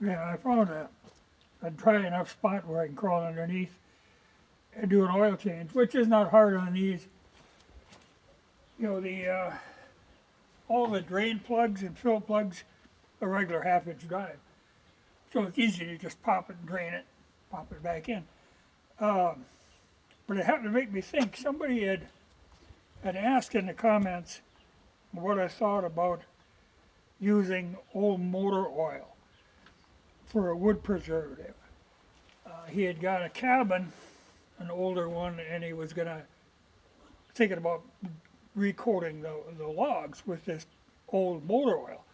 Yeah, I found a dry enough spot where I can crawl underneath and do an oil change, which is not hard on these. You know, all the drain plugs and fill plugs are regular half-inch drive. So it's easy to just pop it and drain it, pop it back in. But it happened to make me think. Somebody had asked in the comments what I thought about using old motor oil for a wood preservative. He had got a cabin, an older one, and he was thinking about recoating the logs with this old motor oil.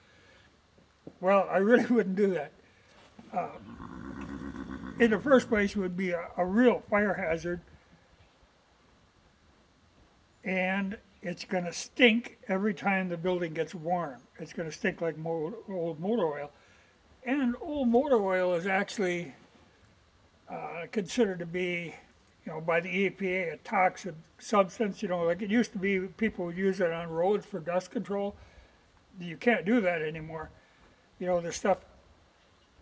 Well, I really wouldn't do that. In the first place, it would be a real fire hazard, and it's going to stink every time the building gets warm. It's going to stink like old motor oil. And old motor oil is actually considered to be, by the EPA, a toxic substance. Like it used to be, people would use it on roads for dust control. You can't do that anymore. The stuff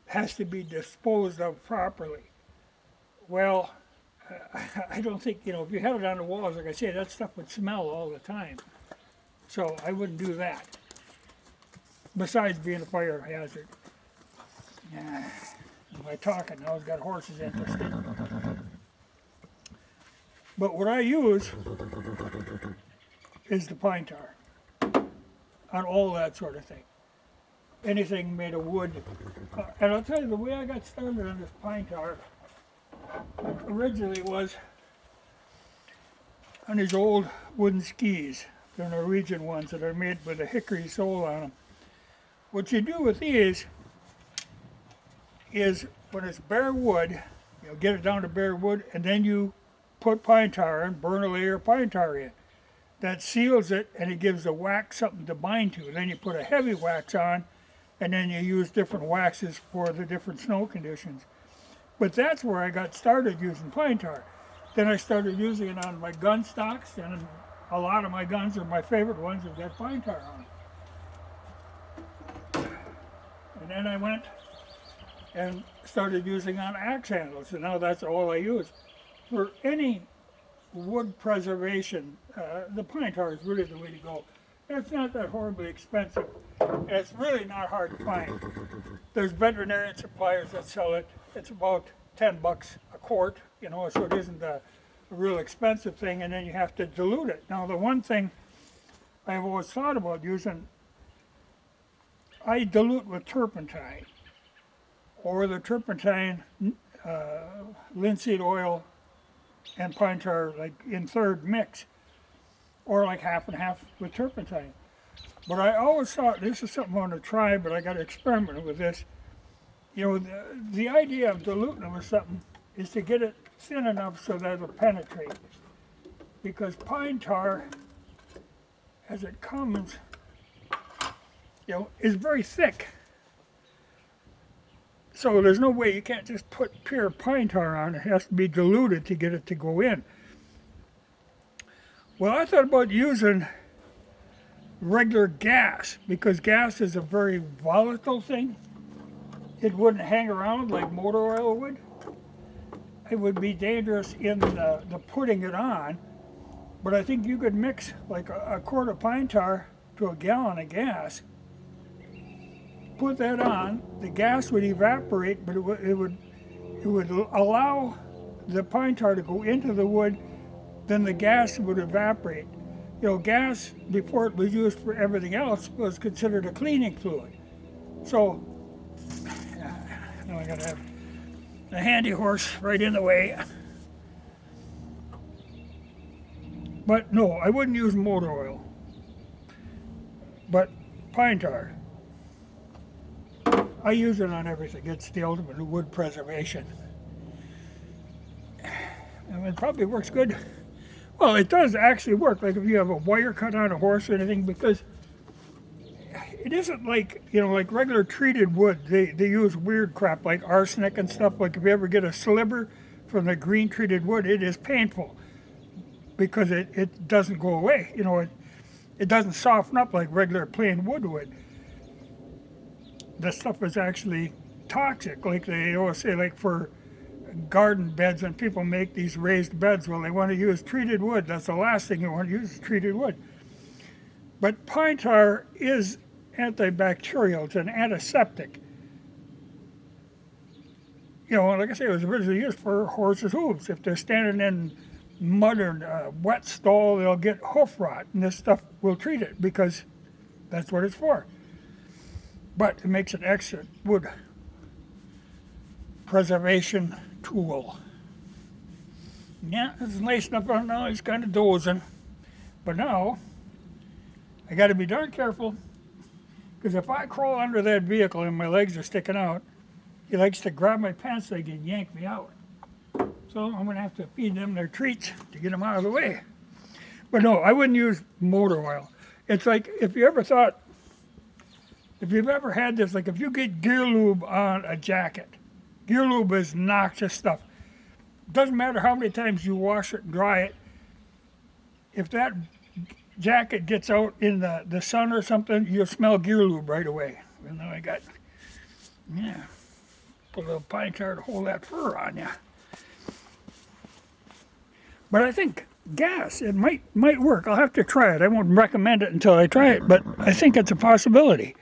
has to be disposed of properly. Well, I don't think, if you had it on the walls, like I say, that stuff would smell all the time. So I wouldn't do that. Besides being a fire hazard. Yeah. By talking now, I've got horses interested. But what I use is the pine tar on all that sort of thing. Anything made of wood. And I'll tell you, the way I got started on this pine tar originally was on these old wooden skis. They're Norwegian ones that are made with a hickory sole on them. What you do with these is when it's bare wood, get it down to bare wood, and then you put pine tar in, burn a layer of pine tar in. That seals it, and it gives the wax something to bind to. Then you put a heavy wax on, and then you use different waxes for the different snow conditions. But that's where I got started using pine tar. Then I started using it on my gun stocks, and a lot of my guns are my favorite ones have got pine tar on them. And then I went and started using on axe handles, and now that's all I use. For any wood preservation, the pine tar is really the way to go. It's not that horribly expensive, and it's really not hard to find. There's veterinarian suppliers that sell it. It's about $10 a quart, so it isn't a real expensive thing, and then you have to dilute it. Now, the one thing I've always thought about using, I dilute with turpentine, or the turpentine, linseed oil, and pine tar like in third mix, or like half and half with turpentine. But I always thought this is something I want to try, but I got to experiment with this. The idea of diluting it with something is to get it thin enough so that it'll penetrate. Because pine tar, as it comes, is very thick. So there's no way, you can't just put pure pine tar on. It has to be diluted to get it to go in. Well, I thought about using regular gas, because gas is a very volatile thing. It wouldn't hang around like motor oil would. It would be dangerous in the putting it on, but I think you could mix like a quart of pine tar to a gallon of gas, put that on, the gas would evaporate, but it would allow the pine tar to go into the wood, then the gas would evaporate. Gas, before it was used for everything else, was considered a cleaning fluid. So, now I gotta have a handy horse right in the way. But no, I wouldn't use motor oil, but pine tar. I use it on everything. It's the ultimate wood preservation. And it probably works good. Well, it does actually work, like if you have a wire cut on a horse or anything, because it isn't like, like regular treated wood. They use weird crap like arsenic and stuff. Like if you ever get a sliver from the green treated wood, it is painful because it doesn't go away. It doesn't soften up like regular plain wood would. The stuff is actually toxic, like they always say, like for garden beds, when people make these raised beds, well, they want to use treated wood. That's the last thing you want to use is treated wood. But pine tar is antibacterial. It's an antiseptic. You know, like I say, it was originally used for horses' hooves. If they're standing in mud or wet stall, they'll get hoof rot, and this stuff will treat it because that's what it's for. But it makes an excellent wood preservation tool. Yeah, it's nice enough right now. He's kind of dozing. But now, I got to be darn careful because if I crawl under that vehicle and my legs are sticking out, he likes to grab my pants leg and yank me out. So I'm going to have to feed them their treats to get them out of the way. But no, I wouldn't use motor oil. It's like if you've ever had this, like if you get gear lube on a jacket, gear lube is noxious stuff. Doesn't matter how many times you wash it and dry it. If that jacket gets out in the sun or something, you'll smell gear lube right away. And then I got, put a little pine tar to hold that fur on you. But I think gas, it might work. I'll have to try it. I won't recommend it until I try it, but I think it's a possibility.